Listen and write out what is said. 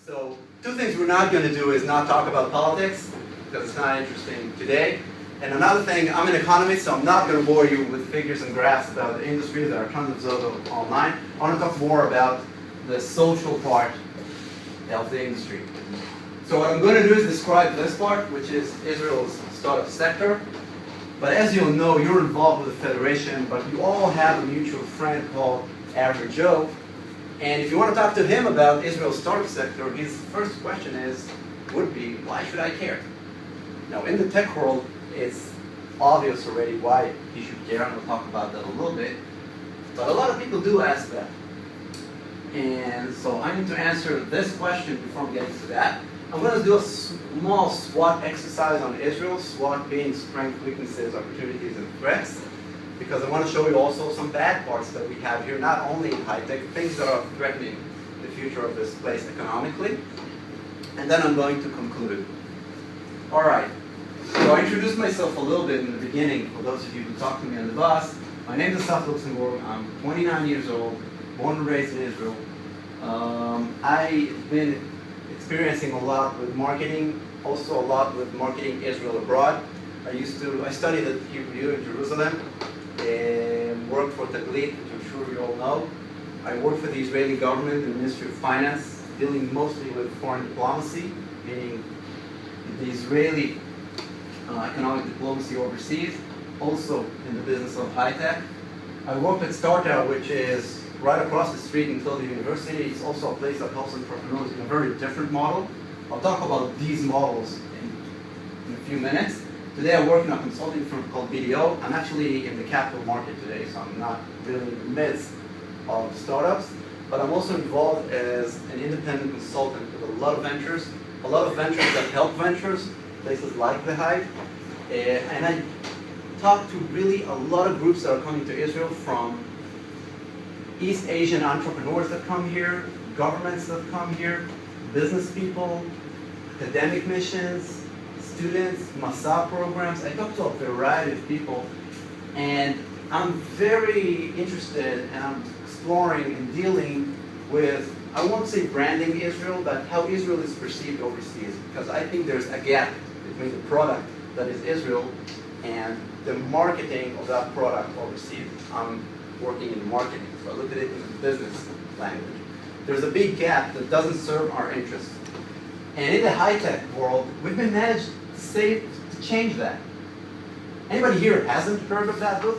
So two things we're not going to do is not talk about politics, because it's not interesting today. And another thing, I'm an economist, so I'm not going to bore you with figures and graphs about the industry. There are tons of those online. I want to talk more about the social part of the industry. So what I'm going to do is describe this part, which is Israel's startup sector. But as you'll know, you're involved with the Federation, but you all have a mutual friend called Average Joe. And if you want to talk to him about Israel's startup sector, his first question would be, why should I care? Now, in the tech world, it's obvious already why he should care, and we'll talk about that a little bit. But a lot of people do ask that. And so I need to answer this question before we get into that. I'm going to do a small SWOT exercise on Israel, SWOT being strengths, weaknesses, opportunities, and threats, because I want to show you also some bad parts that we have here, not only in high-tech, things that are threatening the future of this place economically. And then I'm going to conclude. All right. So I introduced myself a little bit in the beginning, for those of you who talked to me on the bus. My name is Assaf, Luxembourg. I'm 29 years old, born and raised in Israel. I've been experiencing a lot with marketing, also a lot with marketing Israel abroad. I studied at Hebrew in Jerusalem, and worked for TheHive, which I'm sure you all know. I worked for the Israeli government, the Ministry of Finance, dealing mostly with foreign diplomacy, meaning the Israeli economic diplomacy overseas, also in the business of high-tech. I worked at StartupNation, which is right across the street in Tel Aviv University. It's also a place that helps entrepreneurs in a very different model. I'll talk about these models in a few minutes. Today I work in a consulting firm called BDO. I'm actually in the capital market today, so I'm not really in the midst of startups. But I'm also involved as an independent consultant with a lot of ventures that help ventures, places like TheHive. And I talk to really a lot of groups that are coming to Israel, from East Asian entrepreneurs that come here, governments that come here, business people, academic missions, students, Masa programs. I talk to a variety of people, and I'm very interested, and I'm exploring and dealing with, I won't say branding Israel, but how Israel is perceived overseas, because I think there's a gap between the product that is Israel and the marketing of that product overseas. I'm working in marketing, so I look at it in the business language. There's a big gap that doesn't serve our interests. And in the high-tech world, we've been managed to change that. Anybody here hasn't heard of that book?